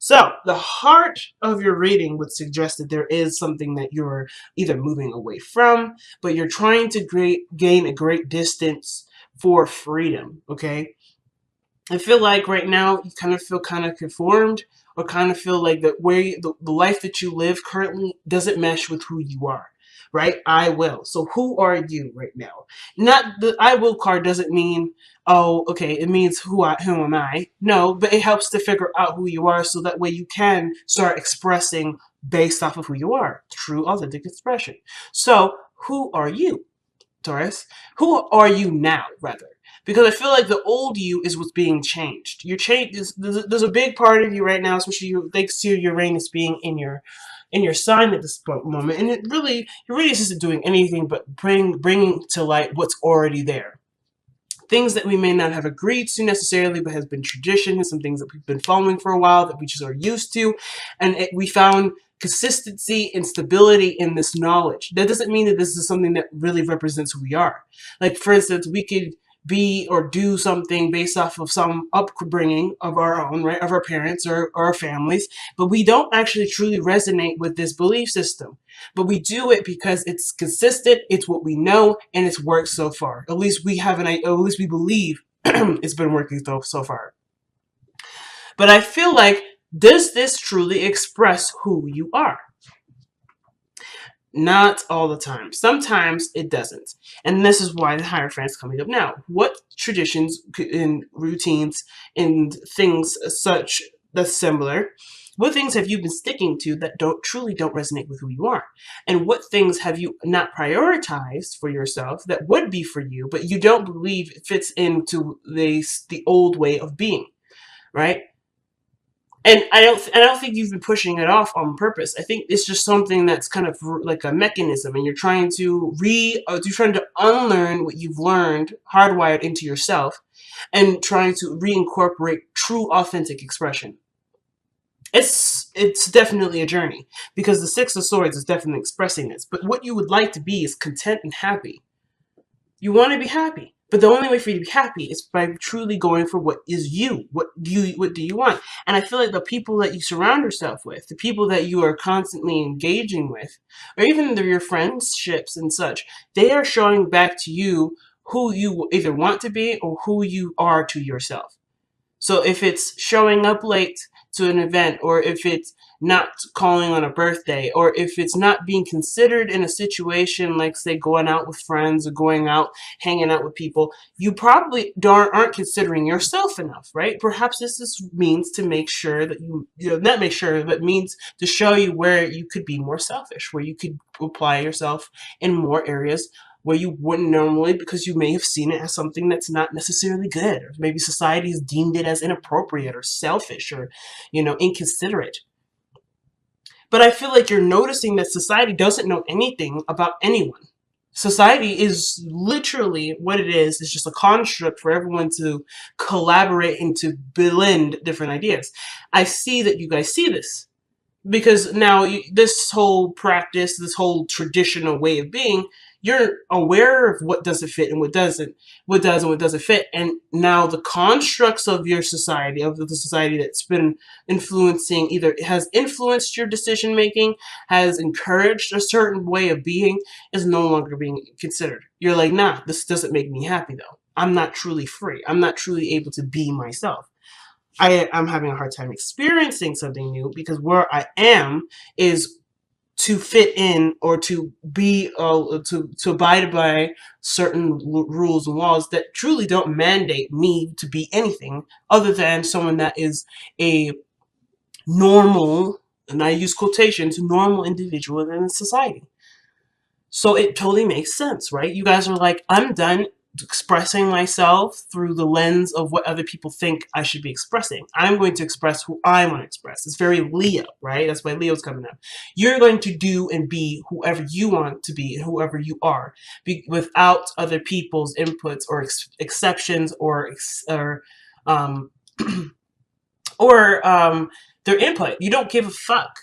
So, the heart of your reading would suggest that there is something that you're either moving away from, but you're trying to gain a great distance for freedom, okay? I feel like right now you kind of feel kind of conformed, or kind of feel like that where the life that you live currently doesn't mesh with who you are, right? I will. So who are you right now? Not the I will card doesn't mean, oh, okay, it means who am I? No, but it helps to figure out who you are so that way you can start expressing based off of who you are. True authentic expression. So who are you, Taurus? Who are you now, rather? Because I feel like the old you is what's being changed. You're changed. There's a big part of you right now, especially thanks to Uranus being in your sign at this moment, and Uranus isn't doing anything but bringing to light what's already there. Things that we may not have agreed to necessarily, but has been tradition, and some things that we've been following for a while that we just are used to, and we found consistency and stability in this knowledge. That doesn't mean that this is something that really represents who we are. Like, for instance, we could be or do something based off of some upbringing of our own, right, of our parents or our families, but we don't actually truly resonate with this belief system. But we do it because it's consistent, it's what we know, and it's worked so far. At least we have at least we believe it's been working so far. But I feel like, does this truly express who you are? Not all the time. Sometimes it doesn't. And this is why the Hierophant's coming up now. What traditions and routines and things such that's similar, what things have you been sticking to that don't resonate with who you are? And what things have you not prioritized for yourself that would be for you, but you don't believe it fits into the old way of being, right? And I don't think you've been pushing it off on purpose. I think it's just something that's kind of like a mechanism, and you're trying to unlearn what you've learned, hardwired into yourself, and trying to reincorporate true, authentic expression. It's definitely a journey, because the Six of Swords is definitely expressing this. But what you would like to be is content and happy. You want to be happy. But the only way for you to be happy is by truly going for what is you. What do you want? And I feel like the people that you surround yourself with, the people that you are constantly engaging with, or even your friendships and such, they are showing back to you who you either want to be or who you are to yourself. So if it's showing up late to an event, or if it's not calling on a birthday, or if it's not being considered in a situation like, say, going out with friends or going out, hanging out with people, you probably aren't considering yourself enough, right? Perhaps this means to make sure that not make sure, but means to show you where you could be more selfish, where you could apply yourself in more areas where you wouldn't normally, because you may have seen it as something that's not necessarily good, or maybe society has deemed it as inappropriate or selfish or, inconsiderate. But I feel like you're noticing that society doesn't know anything about anyone. Society is literally what it is. It's just a construct for everyone to collaborate and to blend different ideas. I see that you guys see this, because now this whole practice, this whole traditional way of being, you're aware of what doesn't fit and what doesn't, what does and what doesn't fit. And now the constructs of your society, of the society that's been influencing, either has influenced your decision making, has encouraged a certain way of being, is no longer being considered. You're like, nah, this doesn't make me happy though. I'm not truly free. I'm not truly able to be myself. I'm having a hard time experiencing something new, because where I am is to fit in, or to be to abide by certain rules and laws that truly don't mandate me to be anything other than someone that is a normal, and I use quotations, normal individual in society. So it totally makes sense, right? You guys are like, I'm done expressing myself through the lens of what other people think I should be expressing. I'm going to express who I want to express. It's very Leo, right? That's why Leo's coming up. You're going to do and be whoever you want to be and whoever you are, without other people's inputs or exceptions um, or their input. You don't give a fuck.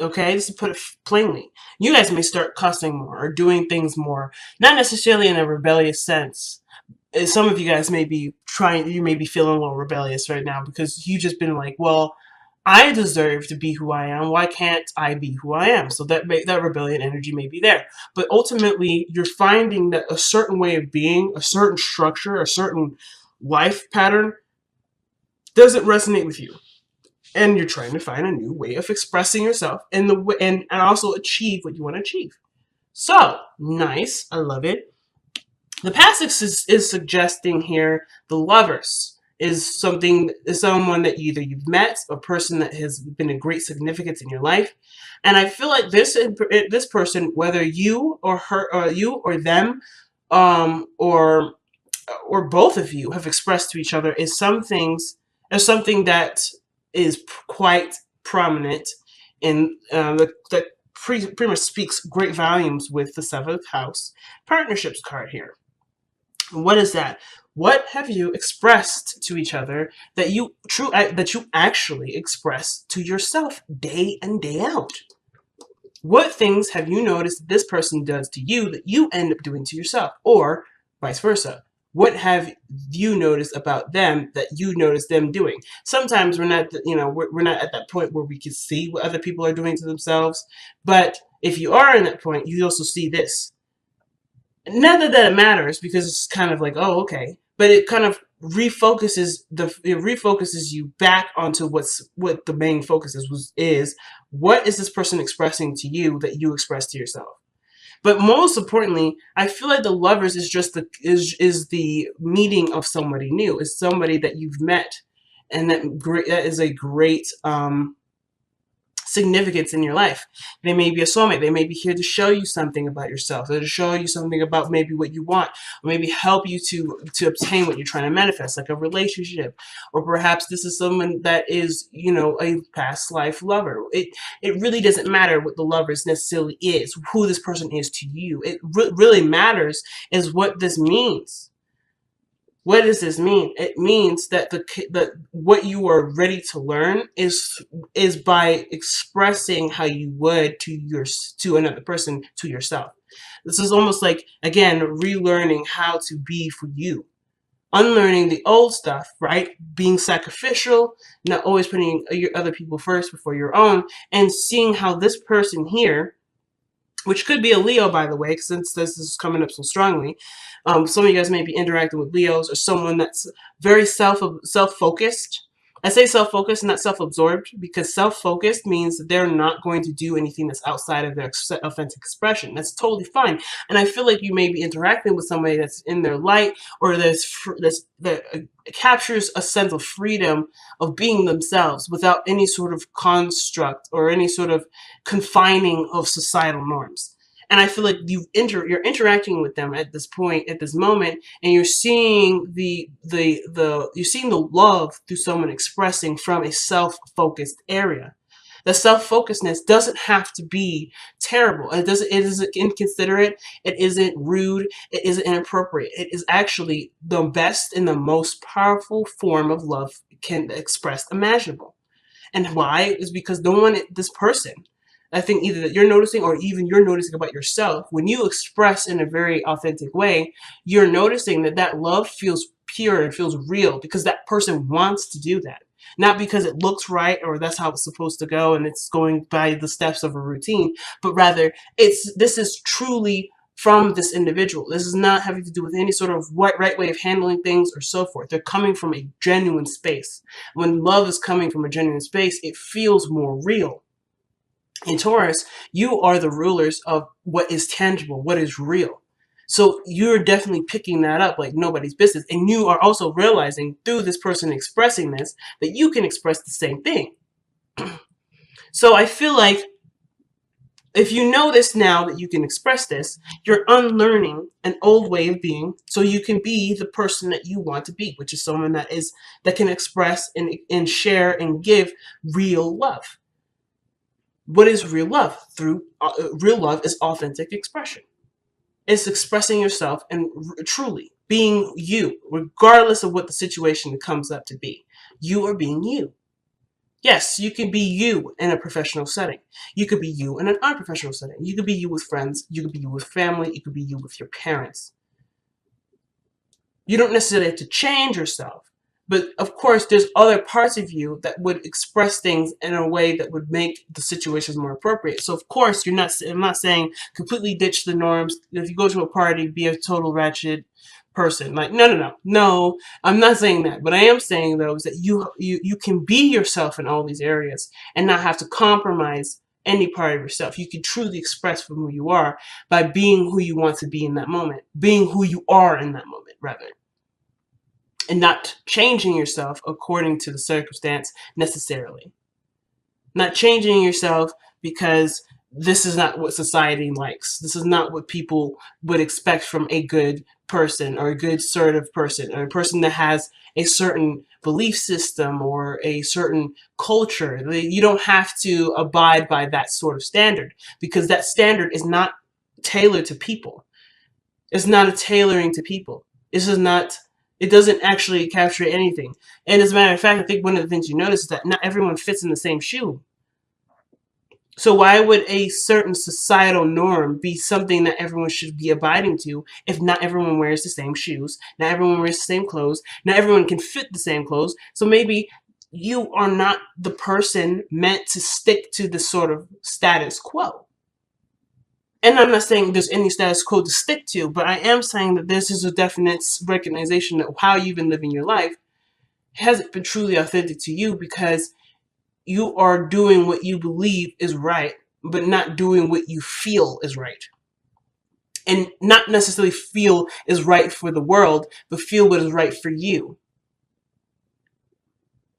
Okay, just to put it plainly, you guys may start cussing more or doing things more, not necessarily in a rebellious sense. Some of you guys may be you may be feeling a little rebellious right now, because you've just been like, well, I deserve to be who I am. Why can't I be who I am? So that rebellion energy may be there. But ultimately, you're finding that a certain way of being, a certain structure, a certain life pattern doesn't resonate with you. And you're trying to find a new way of expressing yourself and also achieve what you want to achieve. So, nice. I love it. The passage is suggesting here the lovers is someone that either you've met, a person that has been a great significance in your life, and I feel like this person, whether you or her or you or them, or both of you have expressed to each other, is something that is quite prominent in that pretty much speaks great volumes with the seventh house partnerships card here. What is that? What have you expressed to each other that you actually express to yourself day in, day out? What things have you noticed this person does to you that you end up doing to yourself, or vice versa? What have you noticed about them that you notice them doing? Sometimes we're not at that point where we can see what other people are doing to themselves, but if you are in that point, you also see this. Not that it matters, because it's kind of like, oh, okay, but it kind of refocuses you back onto what the main focus is what is this person expressing to you that you express to yourself. But most importantly, I feel like the lovers is just the meeting of somebody new, is somebody that you've met, and that is a great significance in your life. They may be a soulmate. They may be here to show you something about yourself, or to show you something about maybe what you want, or maybe help you to obtain what you're trying to manifest, like a relationship. Or perhaps this is someone that is, a past life lover. It really doesn't matter what the lovers necessarily is, who this person is to you. It really matters is what this means. What does this mean? It means that that what you are ready to learn is by expressing how you would to another person, to yourself. This is almost like, again, relearning how to be for you, unlearning the old stuff, right? Being sacrificial, not always putting your other people first before your own, and seeing how this person here, which could be a Leo, by the way, since this is coming up so strongly. Some of you guys may be interacting with Leos, or someone that's very self-focused. I say self-focused, not self-absorbed, because self-focused means that they're not going to do anything that's outside of their authentic expression. That's totally fine. And I feel like you may be interacting with somebody that's in their light, or that captures a sense of freedom of being themselves without any sort of construct or any sort of confining of societal norms. And I feel like you're interacting with them at this point, at this moment, and you're seeing you're seeing the love through someone expressing from a self-focused area. The self-focusedness doesn't have to be terrible. It isn't inconsiderate. It isn't rude. It isn't inappropriate. It is actually the best and the most powerful form of love can express imaginable. And why? Is because this person, I think either that you're noticing, or even you're noticing about yourself, when you express in a very authentic way, you're noticing that love feels pure and feels real, because that person wants to do that. Not because it looks right, or that's how it's supposed to go and it's going by the steps of a routine, but rather this is truly from this individual. This is not having to do with any sort of right way of handling things or so forth. They're coming from a genuine space. When love is coming from a genuine space, it feels more real. In Taurus, you are the rulers of what is tangible, what is real. So you're definitely picking that up like nobody's business. And you are also realizing through this person expressing this that you can express the same thing. So I feel like if you know this now, that you can express this, you're unlearning an old way of being, so you can be the person that you want to be, which is someone that can express and share and give real love. What is real love? Real love is authentic expression. It's expressing yourself and truly being you, regardless of what the situation comes up to be. You are being you. Yes, you can be you in a professional setting. You could be you in an unprofessional setting. You could be you with friends. You could be you with family. You could be you with your parents. You don't necessarily have to change yourself, But of course, there's other parts of you that would express things in a way that would make the situations more appropriate. So of course, I'm not saying completely ditch the norms. If you go to a party, be a total ratchet person. Like, no. I'm not saying that. But I am saying though is that you can be yourself in all these areas and not have to compromise any part of yourself. You can truly express from who you are by being who you want to be in that moment, being who you are in that moment, rather, and not changing yourself according to the circumstance necessarily. Not changing yourself because this is not what society likes. This is not what people would expect from a good person or a good sort of person or a person that has a certain belief system or a certain culture. You don't have to abide by that sort of standard because that standard is not tailored to people. It's not a tailoring to people. This is not, it doesn't actually capture anything. And as a matter of fact, I think one of the things you notice is that not everyone fits in the same shoe. So why would a certain societal norm be something that everyone should be abiding to if not everyone wears the same shoes, not everyone wears the same clothes, not everyone can fit the same clothes? So maybe you are not the person meant to stick to the sort of status quo. And I'm not saying there's any status quo to stick to, but I am saying that this is a definite recognition of how you've been living your life hasn't been truly authentic to you because you are doing what you believe is right, but not doing what you feel is right. And not necessarily feel is right for the world, but feel what is right for you.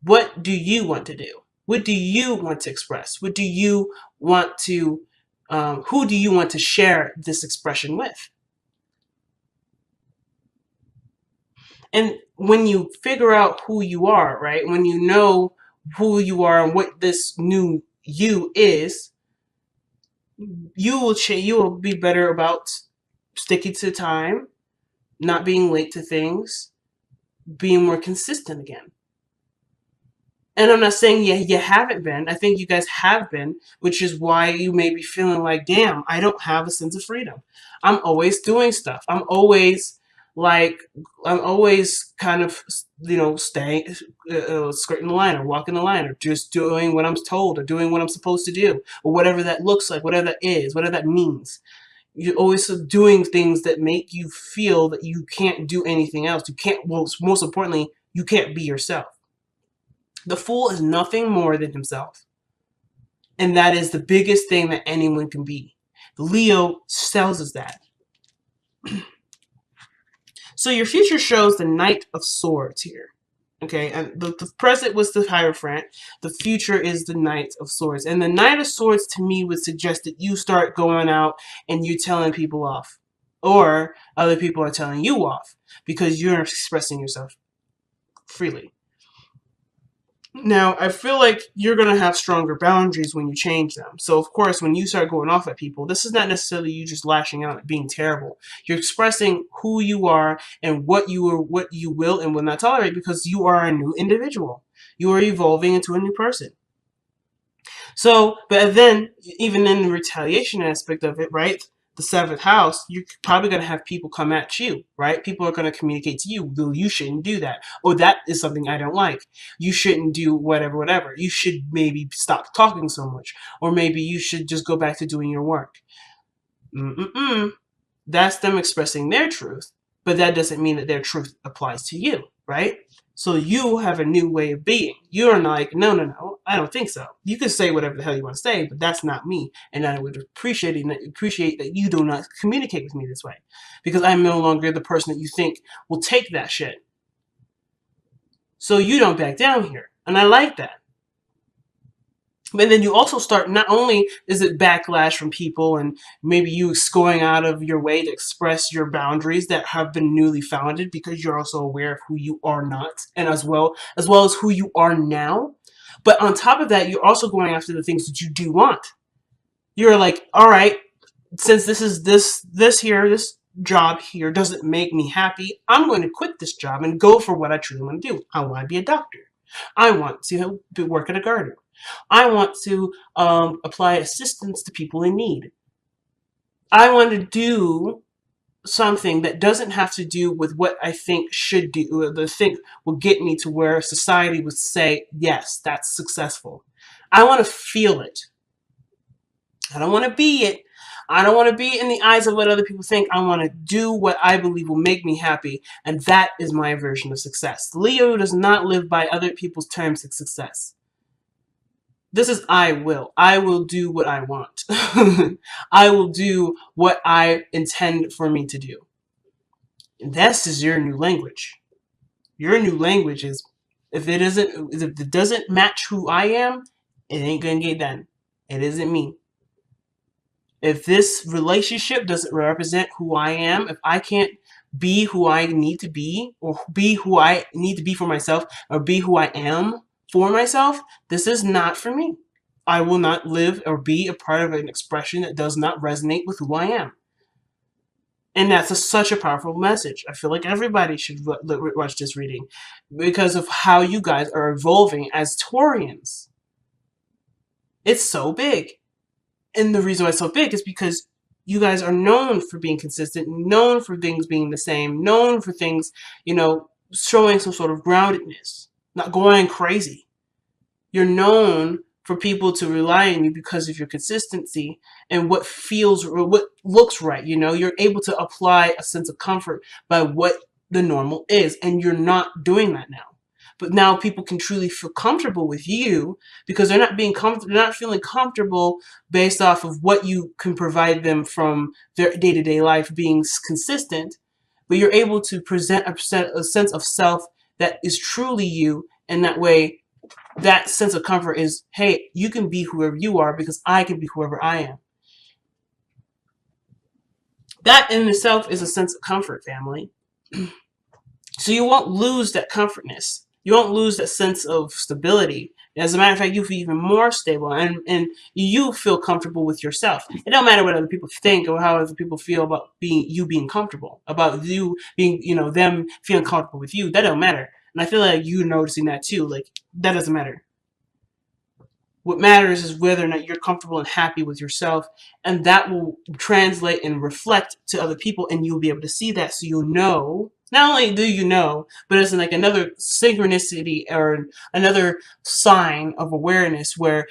What do you want to do? What do you want to express? What do you want to, who do you want to share this expression with? And when you figure out who you are, right? When you know who you are and what this new you is, you will change. You will be better about sticking to time, not being late to things, being more consistent again. And I'm not saying you haven't been. I think you guys have been, which is why you may be feeling like, damn, I don't have a sense of freedom. I'm always doing stuff. Like, I'm always kind of, staying, skirting the line or walking the line or just doing what I'm told or doing what I'm supposed to do or whatever that looks like, whatever that is, whatever that means. You're always doing things that make you feel that you can't do anything else. You can't, well, most importantly, you can't be yourself. The fool is nothing more than himself. And that is the biggest thing that anyone can be. Leo tells us that. So your future shows the Knight of Swords here. Okay, and the present was the Hierophant. The future is the Knight of Swords. And the Knight of Swords to me would suggest that you start going out and you telling people off. Or other people are telling you off because you're expressing yourself freely. Now, I feel like you're going to have stronger boundaries when you change them. So, of course, when you start going off at people, this is not necessarily you just lashing out at being terrible. You're expressing who you are and what you will and will not tolerate because you are a new individual. You are evolving into a new person. So, but then, even in the retaliation aspect of it, right? The seventh house, you're probably going to have people come at you, right? People are going to communicate to you, well, you shouldn't do that. Or that is something I don't like. You shouldn't do whatever. You should maybe stop talking so much. Or maybe you should just go back to doing your work. That's them expressing their truth. But that doesn't mean that their truth applies to you, right? So you have a new way of being. You're like, no, I don't think so. You can say whatever the hell you want to say, but that's not me. And I would appreciate that you do not communicate with me this way. Because I'm no longer the person that you think will take that shit. So you don't back down here. And I like that. But then you also start, not only is it backlash from people and maybe you going out of your way to express your boundaries that have been newly founded because you're also aware of who you are not and as well as who you are now. But on top of that, you're also going after the things that you do want. You're like, all right, since this job here doesn't make me happy, I'm going to quit this job and go for what I truly want to do. I want to be a doctor. I want to work at a garden. I want to apply assistance to people in need. I want to do something that doesn't have to do with what I think should do, or the thing will get me to where society would say, yes, that's successful. I want to feel it. I don't want to be it. I don't want to be in the eyes of what other people think. I want to do what I believe will make me happy. And that is my version of success. Leo does not live by other people's terms of success. This is I will. I will do what I want. I will do what I intend for me to do. And this is your new language. Your new language is, if it doesn't match who I am, it ain't gonna get done. It isn't me. If this relationship doesn't represent who I am, if I can't be who I need to be, or be who I need to be for myself, or be who I am for myself, this is not for me. I will not live or be a part of an expression that does not resonate with who I am. And that's such a powerful message. I feel like everybody should watch this reading because of how you guys are evolving as Taurians. It's so big. And the reason why it's so big is because you guys are known for being consistent, known for things being the same, known for things, showing some sort of groundedness, not going crazy. You're known for people to rely on you because of your consistency and what feels or what looks right. You're able to apply a sense of comfort by what the normal is, and you're not doing that now. But now people can truly feel comfortable with you because they're not feeling comfortable based off of what you can provide them from their day-to-day life being consistent. But you're able to present a sense of self that is truly you, and that way that sense of comfort is, hey, you can be whoever you are because I can be whoever I am. That in itself is a sense of comfort, family. So you won't lose that comfortness. You won't lose that sense of stability. As a matter of fact, you feel even more stable, and you feel comfortable with yourself. It don't matter what other people think or how other people feel about you being comfortable, about you being, them feeling comfortable with you. That don't matter. And I feel like you're noticing that too. Like, that doesn't matter. What matters is whether or not you're comfortable and happy with yourself, and that will translate and reflect to other people, and you'll be able to see that, so you'll know. Not only do you know, but it's like another synchronicity or another sign of awareness where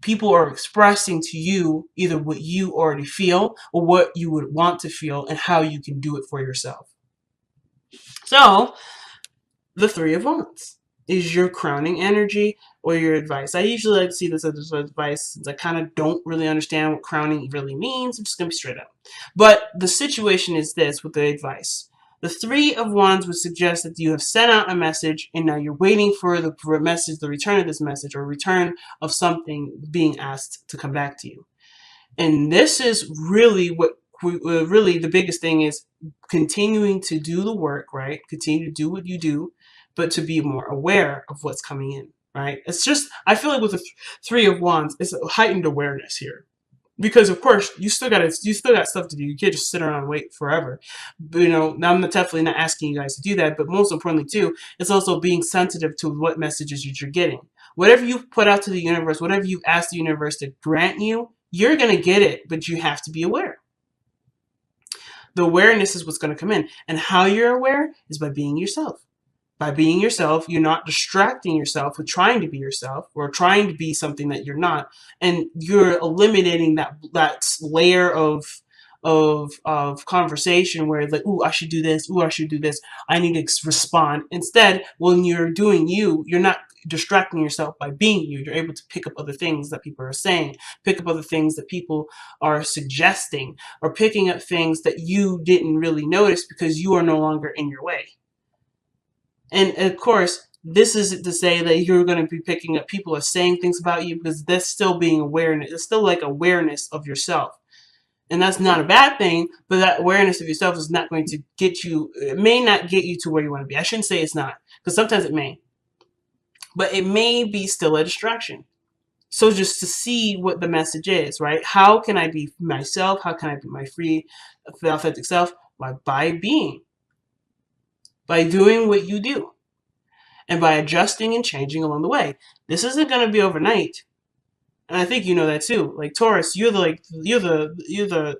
people are expressing to you either what you already feel or what you would want to feel and how you can do it for yourself. So, the Three of Wands is your crowning energy or your advice. I usually like to see this as advice since I kind of don't really understand what crowning really means. I'm just going to be straight up. But the situation is this with the advice. The Three of Wands would suggest that you have sent out a message and now you're waiting for the message, the return of this message, or return of something being asked to come back to you. And this is really what really the biggest thing is continuing to do the work, right? Continue to do what you do, but to be more aware of what's coming in, right? It's just, I feel like with the Three of Wands, it's a heightened awareness here. Because of course you still got stuff to do. You can't just sit around and wait forever. But, I'm definitely not asking you guys to do that. But most importantly too, it's also being sensitive to what messages you're getting. Whatever you put out to the universe, whatever you ask the universe to grant you, you're gonna get it. But you have to be aware. The awareness is what's gonna come in, and how you're aware is by being yourself. By being yourself, you're not distracting yourself with trying to be yourself or trying to be something that you're not, and you're eliminating that layer of conversation where it's like, ooh, I should do this, ooh, I should do this, I need to respond. Instead, when you're doing you, you're not distracting yourself by being you. You're able to pick up other things that people are saying, pick up other things that people are suggesting, or picking up things that you didn't really notice because you are no longer in your way. And of course, this isn't to say that you're going to be picking up people are saying things about you, because that's still being awareness. It's still like awareness of yourself. And that's not a bad thing, but that awareness of yourself is not going to get you, it may not get you to where you want to be. I shouldn't say it's not, because sometimes it may. But it may be still a distraction. So just to see what the message is, right? How can I be myself? How can I be my free, authentic self? By being. By doing what you do, and by adjusting and changing along the way. This isn't going to be overnight, and I think you know that too. Like Taurus, you're the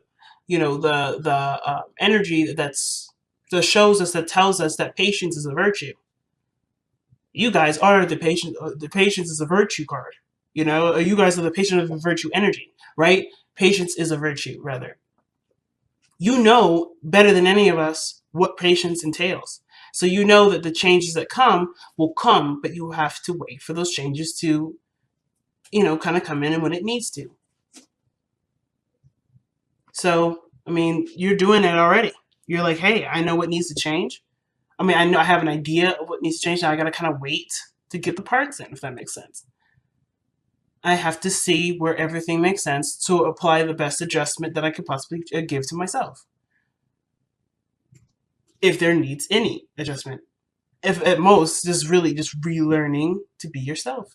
the energy that shows us, that tells us that patience is a virtue. You guys are the patient. The patience is a virtue card. You guys are the patient of the virtue energy, right? Patience is a virtue, rather. You know better than any of us what patience entails. So you know that the changes that come will come, but you have to wait for those changes to, kind of come in and when it needs to. So, I mean, you're doing it already. You're like, hey, I know what needs to change. I mean, I know I have an idea of what needs to change. Now I got to kind of wait to get the parts in, if that makes sense. I have to see where everything makes sense to apply the best adjustment that I could possibly give to myself. If there needs any adjustment. If at most, just really just relearning to be yourself.